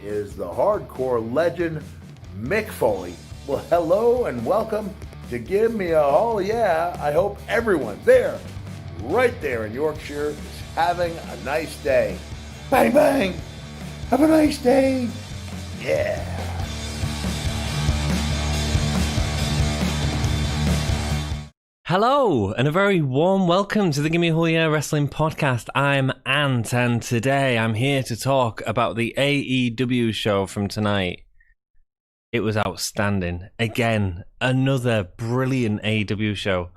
is the hardcore legend Mick Foley. Well, hello and welcome to Give Me a Oh Yeah. I hope everyone there, right there in Yorkshire, is having a nice day. Bang, bang. Have a nice day. Yeah. Hello, and a very warm welcome to the Gimme a Yeah Wrestling Podcast. I'm Ant, and today I'm here to talk about the AEW show from tonight. It was outstanding. Again, another brilliant AEW show.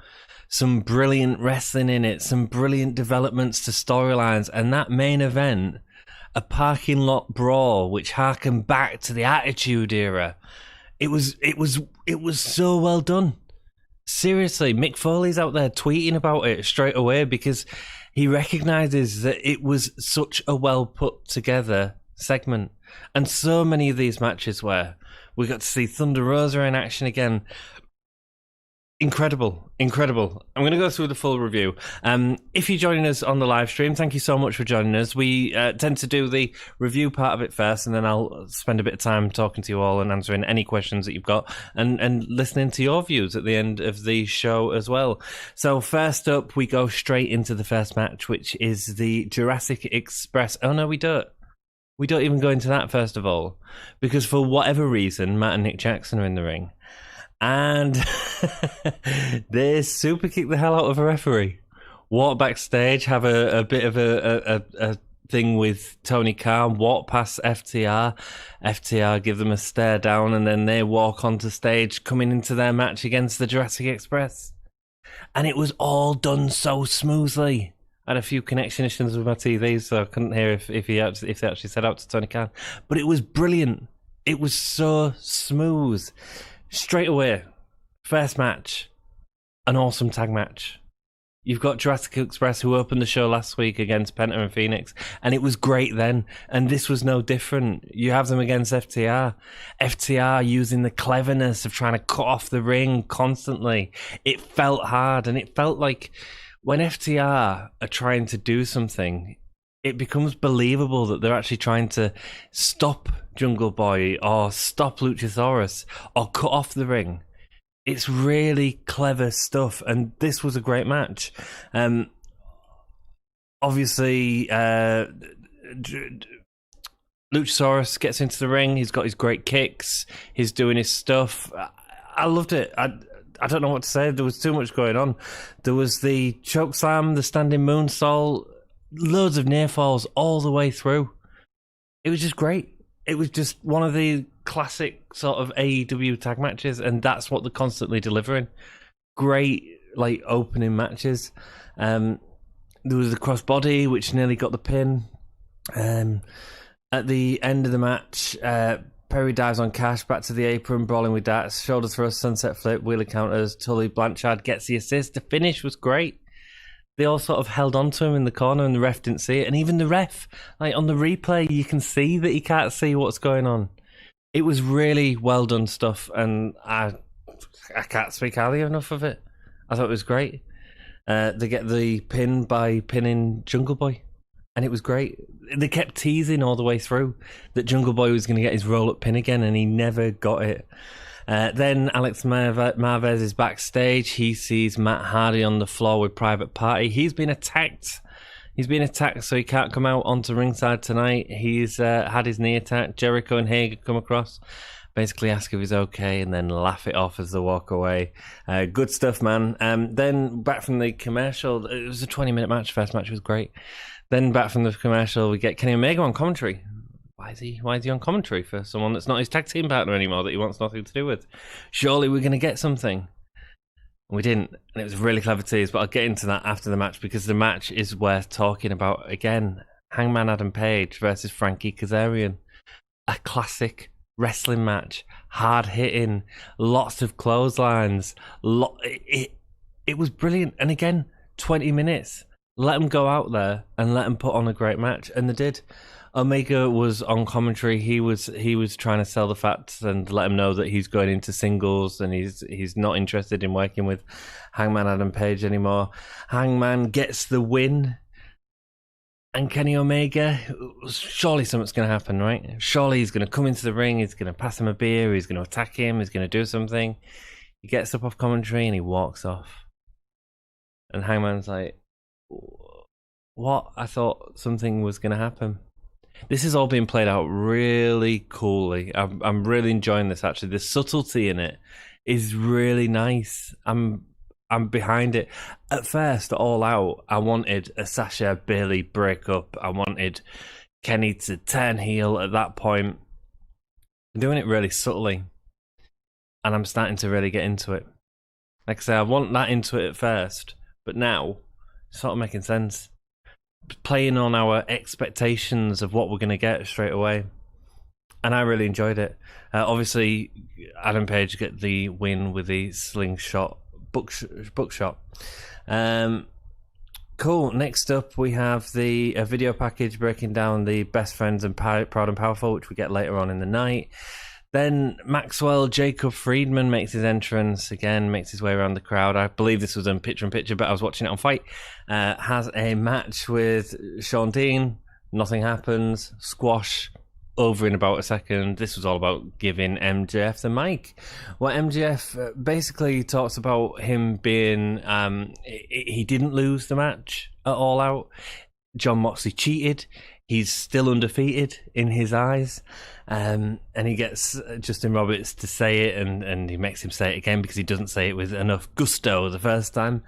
Some brilliant wrestling in it, some brilliant developments to storylines, and that main event, a parking lot brawl, which harkened back to the Attitude Era. It was so well done. Seriously, Mick Foley's out there tweeting about it straight away because he recognises that it was such a well put together segment. And so many of these matches where we got to see Thunder Rosa in action again. Incredible. I'm going to go through the full review. If you're joining us on the live stream, thank you so much for joining us. We tend to do the review part of it first, and then I'll spend a bit of time talking to you all and answering any questions that you've got and listening to your views at the end of the show as well. So first up, we go straight into the first match, which is the Jurassic Express. Oh, no, we don't. We don't even go into that first of all, because for whatever reason, Matt and Nick Jackson are in the ring. And they super kick the hell out of a referee. Walk backstage, have a bit of a thing with Tony Khan, walk past FTR. FTR give them a stare down, and then they walk onto stage coming into their match against the Jurassic Express. And it was all done so smoothly. I had a few connection issues with my TV, so I couldn't hear if they actually said out to Tony Khan. But it was brilliant. It was so smooth. Straight away, first match, an awesome tag match. You've got Jurassic Express, who opened the show last week against Penta and Phoenix, and it was great then, and this was no different. You have them against FTR. FTR using the cleverness of trying to cut off the ring constantly. It felt hard, and it felt like when FTR are trying to do something, it becomes believable that they're actually trying to stop Jungle Boy or stop Luchasaurus or cut off the ring. It's really clever stuff, and this was a great match. Obviously, Luchasaurus gets into the ring. He's got his great kicks. He's doing his stuff. I loved it. I don't know what to say. There was too much going on. There was the chokeslam, the standing moonsault, loads of near falls all the way through. It was just great. It was just one of the classic sort of AEW tag matches, and that's what they're constantly delivering. Great, like, opening matches. There was the crossbody, which nearly got the pin. At the end of the match, Perry dives on Cash, back to the apron, brawling with darts, shoulder thrust, sunset flip, wheeler counters. Tully Blanchard gets the assist. The finish was great. They all sort of held on to him in the corner, and the ref didn't see it. And even the ref, like on the replay, you can see that he can't see what's going on. It was really well done stuff, and I can't speak highly enough of it. I thought it was great. They get the pin by pinning Jungle Boy, and it was great. They kept teasing all the way through that Jungle Boy was going to get his roll-up pin again, and he never got it. Then Alex Marvez is backstage. He sees Matt Hardy on the floor with Private Party. He's been attacked. So he can't come out onto ringside tonight. He's had his knee attacked. Jericho and Hager come across, basically ask if he's okay, and then laugh it off as they walk away. Good stuff, man. Then back from the commercial, it was a 20-minute match. First match was great. Then back from the commercial, we get Kenny Omega on commentary. Why is he on commentary for someone that's not his tag team partner anymore, that he wants nothing to do with? Surely we're going to get something. And we didn't, and it was a really clever tease, but I'll get into that after the match, because the match is worth talking about. Again, Hangman Adam Page versus Frankie Kazarian. A classic wrestling match. Hard-hitting, lots of clotheslines. It was brilliant. And again, 20 minutes. Let them go out there and let them put on a great match, and they did. Omega was on commentary. He was trying to sell the fact and let him know that he's going into singles and he's not interested in working with Hangman Adam Page anymore. Hangman gets the win. And Kenny Omega, surely something's going to happen, right? Surely he's going to come into the ring, he's going to pass him a beer, he's going to attack him, he's going to do something. He gets up off commentary and he walks off. And Hangman's like, what? I thought something was going to happen. This is all being played out really coolly. I'm really enjoying this, actually. The subtlety in it is really nice. I'm behind it. At first, All Out, I wanted a Sasha Bayley breakup. I wanted Kenny to turn heel at that point. I'm doing it really subtly. And I'm starting to really get into it. Like I say, I want that into it at first. But now, it's sort of making sense. Playing on our expectations of what we're going to get straight away. And I really enjoyed it. Obviously, Adam Page get the win with the slingshot bookshot. Cool. Next up, we have the video package breaking down the Best Friends and Proud and Powerful, which we get later on in the night. Then Maxwell Jacob Friedman makes his entrance again, makes his way around the crowd. I believe this was in picture-in-picture, but I was watching it on Fight. Has a match with Sean Dean. Nothing happens. Squash. Over in about a second. This was all about giving MJF the mic. Well, MJF basically talks about him being... he didn't lose the match at All Out. Jon Moxley cheated. He's still undefeated in his eyes. And he gets Justin Roberts to say it, and he makes him say it again because he doesn't say it with enough gusto the first time.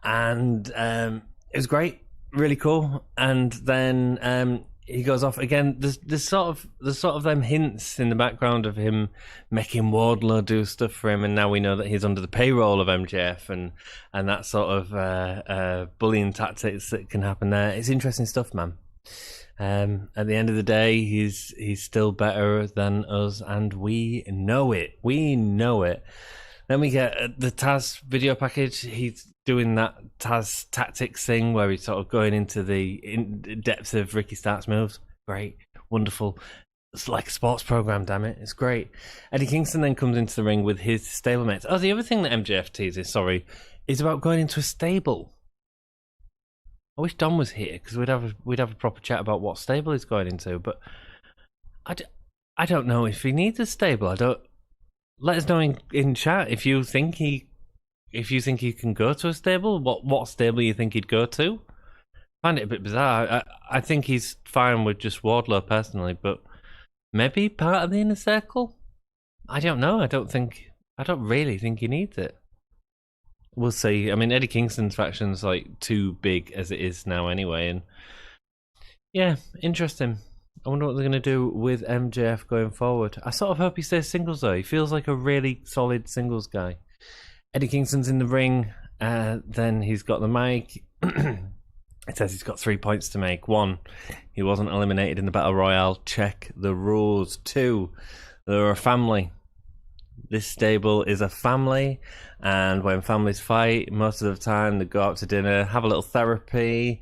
And it was great. Really cool. And then... he goes off again. There's sort of them hints in the background of him making Wardlow do stuff for him, and now we know that he's under the payroll of MJF, and that sort of bullying tactics that can happen there. It's interesting stuff, man. At the end of the day, he's still better than us, and we know it. We know it. Then we get the Taz video package. He's doing that Taz tactics thing where he's sort of going into the depths of Ricky Stark's moves. Great. Wonderful. It's like a sports program, damn it. It's great. Eddie Kingston then comes into the ring with his stablemates. Oh, the other thing that MJF teases, is about going into a stable. I wish Don was here because we'd have a proper chat about what stable he's going into. But I don't know if he needs a stable. Let us know in chat if you think he can go to a stable. What stable you think he'd go to? I find it a bit bizarre. I think he's fine with just Wardlow personally, but maybe part of the inner circle. I don't know. I don't really think he needs it. We'll see. I mean, Eddie Kingston's faction's like too big as it is now anyway, and yeah, interesting. I wonder what they're going to do with MJF going forward. I sort of hope he stays singles, though. He feels like a really solid singles guy. Eddie Kingston's in the ring. Then he's got the mic. It says he's got 3 points to make. 1, he wasn't eliminated in the Battle Royale. Check the rules. 2, they're a family. This stable is a family. And when families fight, most of the time they go out to dinner, have a little therapy.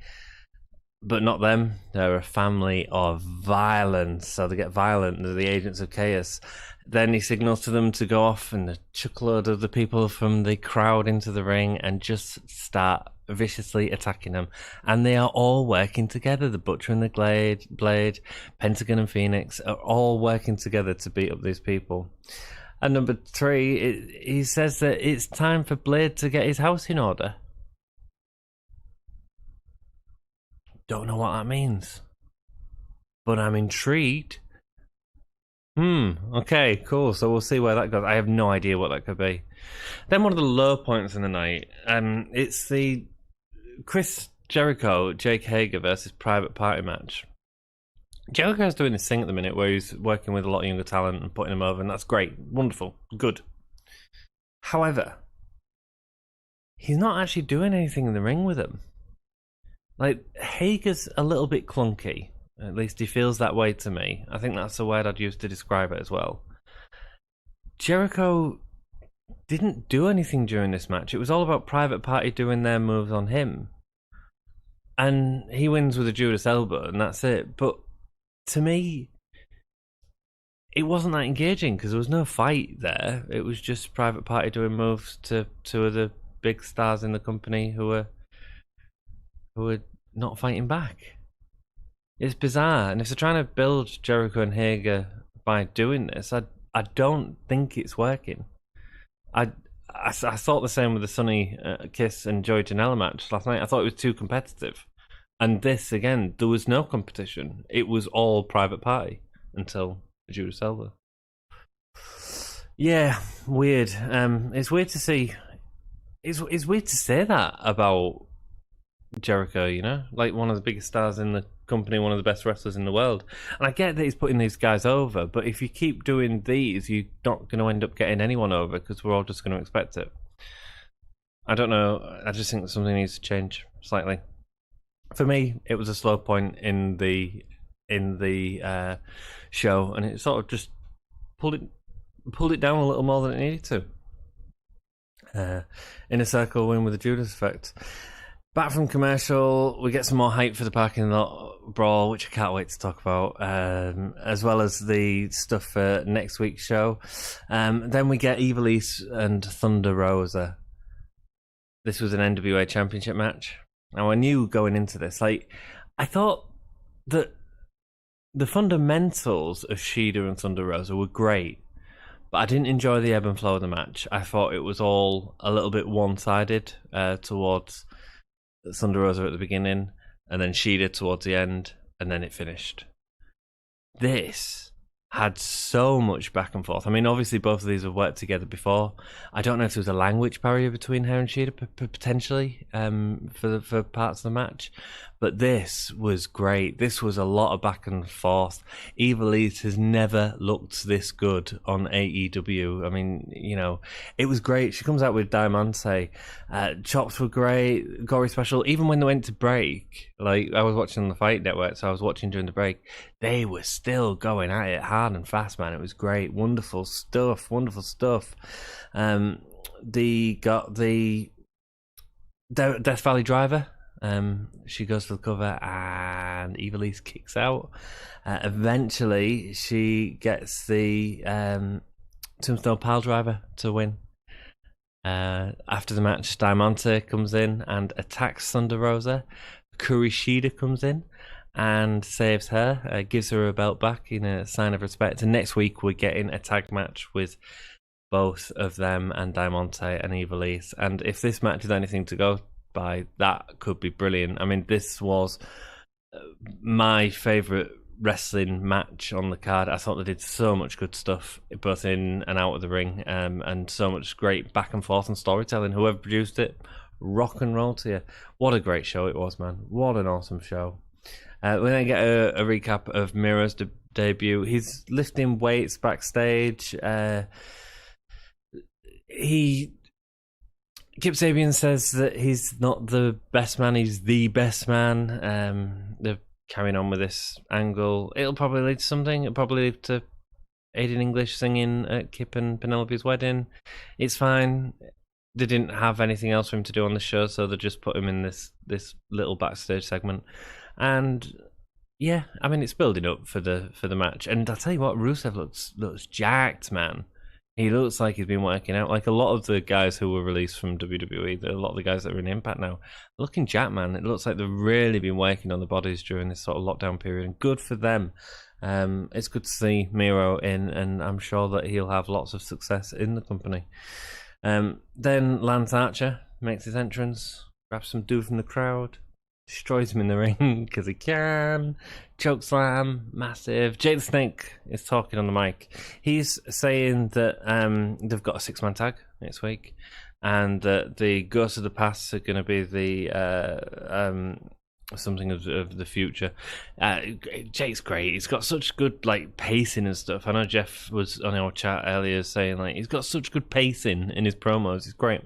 But not them. They're a family of violence. So they get violent. They're the agents of chaos. Then he signals to them to go off and chuck a load of the people from the crowd into the ring and just start viciously attacking them. And they are all working together. The Butcher and the Blade, Pentagon and Phoenix are all working together to beat up these people. And number 3, he says that it's time for Blade to get his house in order. Don't know what that means, but I'm intrigued. Okay, cool. So we'll see where that goes. I have no idea what that could be. Then one of the low points in the night, it's the Chris Jericho, Jake Hager versus Private Party match. Jericho's doing this thing at the minute where he's working with a lot of younger talent and putting them over, and that's great, wonderful, good. However, he's not actually doing anything in the ring with them. Like, Hager's a little bit clunky. At least he feels that way to me. I think that's the word I'd use to describe it as well. Jericho didn't do anything during this match. It was all about Private Party doing their moves on him. And he wins with a Judas elbow, and that's it. But to me, it wasn't that engaging because there was no fight there. It was just Private Party doing moves to two of the big stars in the company who were not fighting back. It's bizarre, and if they're trying to build Jericho and Hager by doing this, I don't think it's working. I thought the same with the Sonny Kiss and Joey Janela match last night. I thought it was too competitive, and this again, there was no competition. It was all private party until Judas Elba. Yeah, weird. It's weird to see. It's weird to say that about Jericho, you know, like one of the biggest stars in the company, one of the best wrestlers in the world. And I get that he's putting these guys over, but if you keep doing these, you're not going to end up getting anyone over because we're all just going to expect it. I don't know. I just think that something needs to change slightly. For me, it was a slow point in the show, and it sort of just pulled it down a little more than it needed to. Inner Circle win with the Judas effect. Back from commercial, we get some more hype for the parking lot brawl, which I can't wait to talk about, as well as the stuff for next week's show. Then we get Ivelisse and Thunder Rosa. This was an NWA Championship match. Now, I knew going into this, like, I thought that the fundamentals of Shida and Thunder Rosa were great, but I didn't enjoy the ebb and flow of the match. I thought it was all a little bit one-sided towards Thunder Rosa at the beginning, and then Shida towards the end, and then it finished. This had so much back and forth. I mean, obviously both of these have worked together before. I don't know if there was a language barrier between her and Shida potentially for parts of the match, but this was great. This was a lot of back and forth. Ivelisse has never looked this good on AEW. I mean, you know, it was great. She comes out with Diamante. Chops were great. Gory special. Even when they went to break, like I was watching on the Fight Network, so I was watching during the break, they were still going at it hard and fast, man. It was great. Wonderful stuff. They got the Death Valley Driver. She goes for the cover and Ivelisse kicks out. Eventually, she gets the Tombstone Pile Driver to win. After the match, Diamante comes in and attacks Thunder Rosa. Kurishida comes in and saves her, gives her a belt back in a sign of respect. And next week, we're getting a tag match with both of them and Diamante and Ivelisse. And if this match is anything to go by, that could be brilliant. I mean, this was my favourite wrestling match on the card. I thought they did so much good stuff, both in and out of the ring, and so much great back and forth and storytelling. Whoever produced it, rock and roll to you. What a great show it was, man. What an awesome show. We then get a recap of Miro's debut. He's lifting weights backstage. Kip Sabian says that he's not the best man, he's the best man. They're carrying on with this angle. It'll probably lead to something. It'll probably lead to Aiden English singing at Kip and Penelope's wedding. It's fine. They didn't have anything else for him to do on the show, so they just put him in this little backstage segment. And yeah, I mean, it's building up for the match. And I'll tell you what, Rusev looks jacked, man. He looks like he's been working out. Like a lot of the guys who were released from WWE, a lot of the guys that are in Impact now, looking jacked, man. It looks like they've really been working on the bodies during this sort of lockdown period, and good for them. It's good to see Miro in, and I'm sure that he'll have lots of success in the company. Then Lance Archer makes his entrance, grabs some dude from the crowd, destroys him in the ring because he can. Chokeslam, massive. Jake the Snake is talking on the mic. He's saying that they've got a 6-man tag next week, and that the Ghosts of the Past are going to be the something of the future. Jake's great. He's got such good like pacing and stuff. I know Jeff was on our chat earlier saying like he's got such good pacing in his promos. He's great.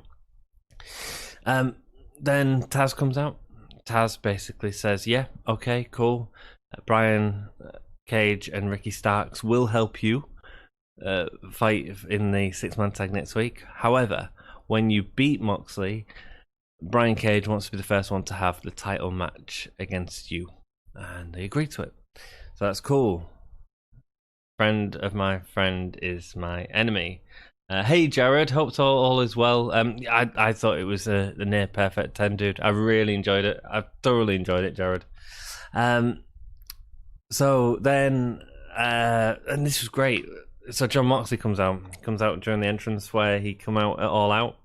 Then Taz comes out. Taz basically says, yeah, okay, cool. Brian Cage and Ricky Starks will help you fight in the 6-man tag next week. However, when you beat Moxley, Brian Cage wants to be the first one to have the title match against you. And they agree to it. So that's cool. Friend of my friend is my enemy. Hey Jared, hope all is well. I thought it was a near perfect 10, dude. I really enjoyed it. I thoroughly enjoyed it, Jared. So then, and this was great. So John Moxley comes out during the entrance where he come out at All Out,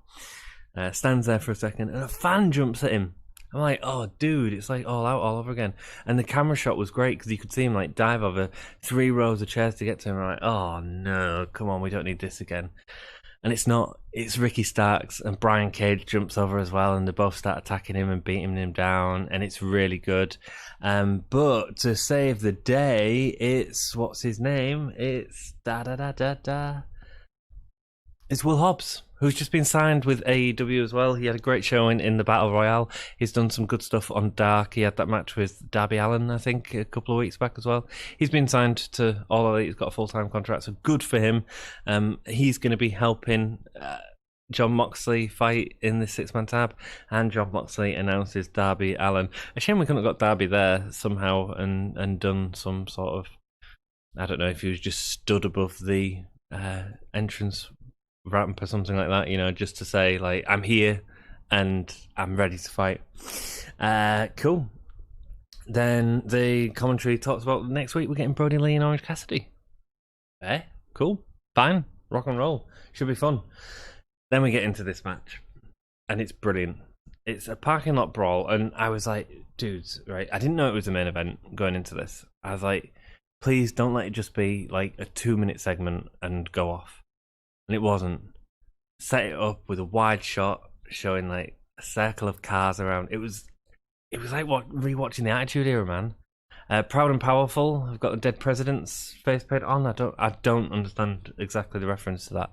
stands there for a second, and a fan jumps at him. I'm like, oh, dude, it's like All Out all over again. And the camera shot was great because you could see him like dive over 3 rows of chairs to get to him. I'm like, oh no, come on, we don't need this again. And it's not. It's Ricky Starks and Brian Cage jumps over as well, and they both start attacking him and beating him down, and it's really good. But to save the day, it's what's his name? It's It's Will Hobbs, who's just been signed with AEW as well. He had a great showing in the Battle Royale. He's done some good stuff on Dark. He had that match with Darby Allin, I think, a couple of weeks back as well. He's been signed to All Elite. He's got a full-time contract, so good for him. He's going to be helping John Moxley fight in the 6-man tab, and John Moxley announces Darby Allin. A shame we couldn't have got Darby there somehow and done some sort of, I don't know if he was just stood above the entrance ramp or something like that, you know, just to say, like, I'm here and I'm ready to fight. Cool. Then the commentary talks about next week we're getting Brody Lee and Orange Cassidy. Cool. Fine. Rock and roll. Should be fun. Then we get into this match, and it's brilliant. It's a parking lot brawl, and I was like, dudes, right? I didn't know it was a main event going into this. I was like, please don't let it just be like a 2-minute segment and go off. And it wasn't. Set it up with a wide shot showing like a circle of cars around. It was like rewatching the Attitude Era, man. Proud and Powerful. I've got the Dead President's face paint on. I don't understand exactly the reference to that,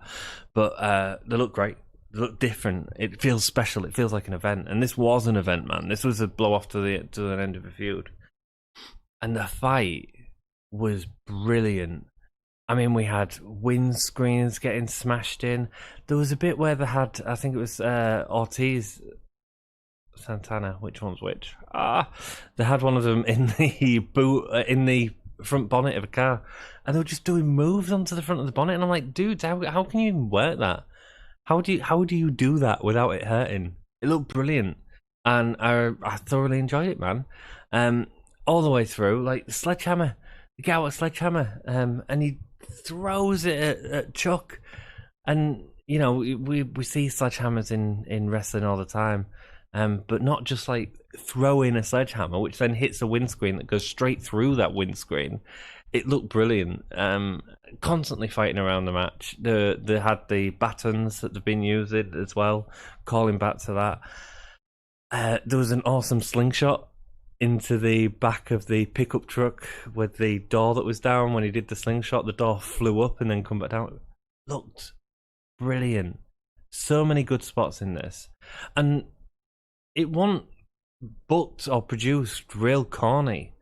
but they look great. They look different. It feels special. It feels like an event, and this was an event, man. This was a blow off to an end of a feud, and the fight was brilliant. I mean, we had windscreens getting smashed in. There was a bit where they had, I think it was Ortiz, Santana, which one's which? They had one of them in the front bonnet of a car, and they were just doing moves onto the front of the bonnet, and I'm like, dude, how can you even work that? How do you do that without it hurting? It looked brilliant, and I thoroughly enjoyed it, man. All the way through, like the sledgehammer, the guy with a sledgehammer, and he throws it at Chuck, and you know we see sledgehammers in wrestling all the time, but not just like throwing a sledgehammer which then hits a windscreen that goes straight through that windscreen. It looked brilliant. Constantly fighting around the match. They had the batons that they've been using as well, calling back to that. There was an awesome slingshot into the back of the pickup truck with the door that was down. When he did the slingshot, the door flew up and then come back down. Looked brilliant. So many good spots in this. And it wasn't booked or produced real corny.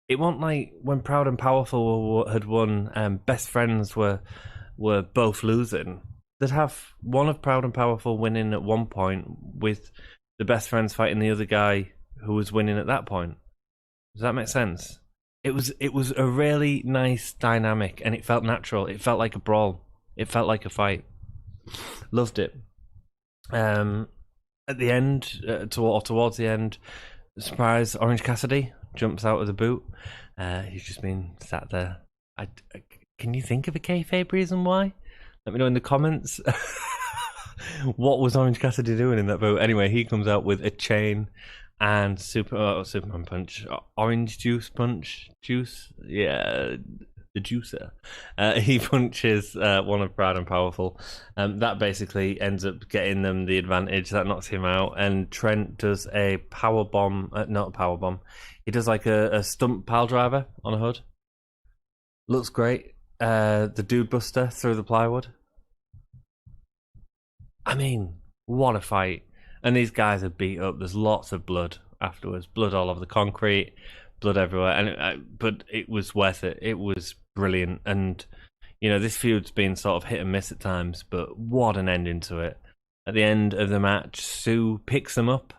It wasn't like when Proud and Powerful had won, Best Friends were both losing. They'd have one of Proud and Powerful winning at one point with the Best Friends fighting the other guy who was winning at that point. Does that make sense? It was a really nice dynamic, and it felt natural. It felt like a brawl. It felt like a fight. Loved it. At the end, towards the end, surprise, Orange Cassidy jumps out of the boot. He's just been sat there. Can you think of a kayfabe reason why? Let me know in the comments. What was Orange Cassidy doing in that boot? Anyway, he comes out with a chain and Superman punch, orange juice punch, yeah, the juicer. He punches one of Proud and Powerful. That basically ends up getting them the advantage. That knocks him out, and Trent does a power bomb. Not a power bomb. He does like a stump pile driver on a hood. Looks great. The dude buster through the plywood. I mean, what a fight. And these guys are beat up. There's lots of blood afterwards. Blood all over the concrete. Blood everywhere. But it was worth it. It was brilliant. And, you know, this feud's been sort of hit and miss at times, but what an ending to it. At the end of the match, Sue picks them up.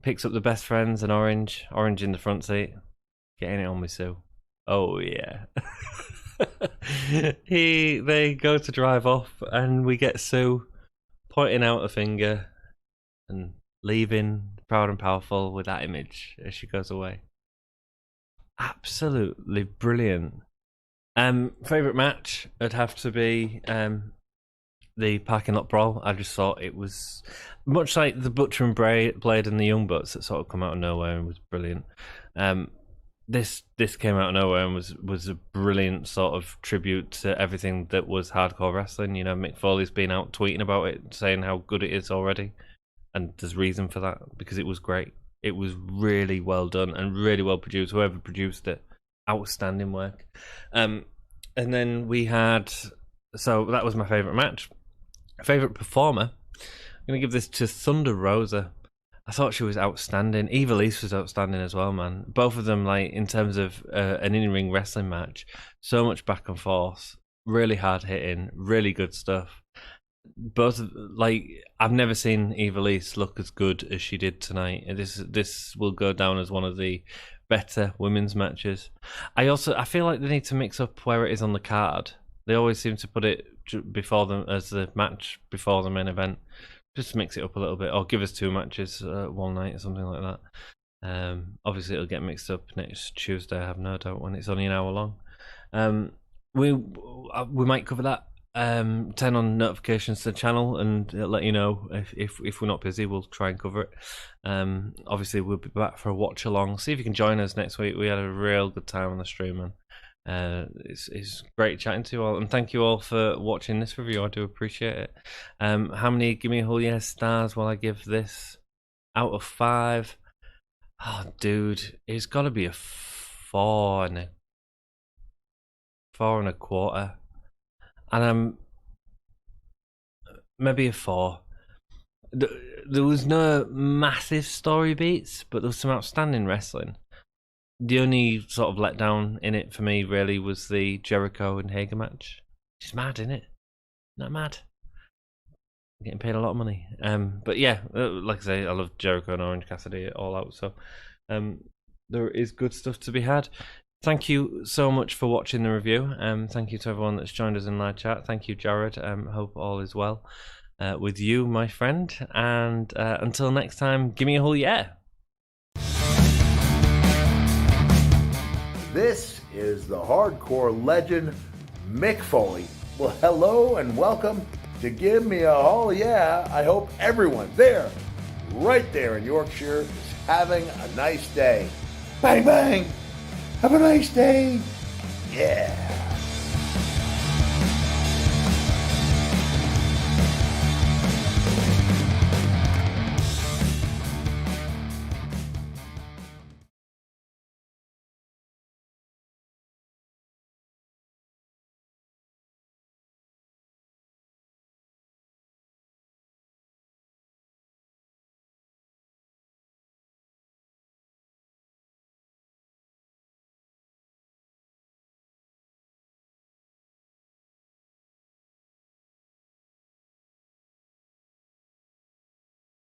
Picks up the Best Friends and Orange. Orange in the front seat. Getting it on with Sue. Oh, yeah. They go to drive off, and we get Sue pointing out a finger and leaving Proud and Powerful with that image as she goes away. absolutely brilliant. Favorite match would have to be the parking lot brawl. I just thought it was much like the Butcher and Blade and the Young Bucks that sort of come out of nowhere and was brilliant. This came out of nowhere and was a brilliant sort of tribute to everything that was hardcore wrestling. You know, Mick Foley's been out tweeting about it, saying how good it is already, and there's reason for that because it was great. It was really well done and really well produced. Whoever produced it, outstanding work. And then we had, so that was my favorite match. Favorite performer, I'm gonna give this to Thunder Rosa. I thought she was outstanding. Eva Lise was outstanding as well, man. Both of them, like in terms of an in-ring wrestling match, so much back and forth, really hard hitting, really good stuff. Both, like, I've never seen Eva Lise look as good as she did tonight. This will go down as one of the better women's matches. I feel like they need to mix up where it is on the card. They always seem to put it before them as the match before the main event. Just mix it up a little bit, or give us 2 matches one night or something like that. Obviously, it'll get mixed up next Tuesday. I have no doubt when it's only an hour long. We might cover that. Turn on notifications to the channel and it'll let you know if we're not busy. We'll try and cover it. Obviously, we'll be back for a watch along. See if you can join us next week. We had a real good time on the stream, and it's great chatting to you all, and thank you all for watching this review. I do appreciate it. How many Gimme a Whole Yeah stars will I give this out of 5? Oh, dude, it's got to be a 4 and a quarter, and maybe a 4. There was no massive story beats, but there was some outstanding wrestling. The only sort of letdown in it for me really was the Jericho and Hager match. She's mad, isn't it? Not mad. Getting paid a lot of money. But yeah, like I say, I love Jericho and Orange Cassidy all out. So there is good stuff to be had. Thank you so much for watching the review. Thank you to everyone that's joined us in live chat. Thank you, Jared. Hope all is well with you, my friend. And until next time, give me a whole yeah. This is the hardcore legend, Mick Foley. Well, hello and welcome to Give Me a All Yeah. I hope everyone there, right there in Yorkshire, is having a nice day. Bang, bang. Have a nice day. Yeah.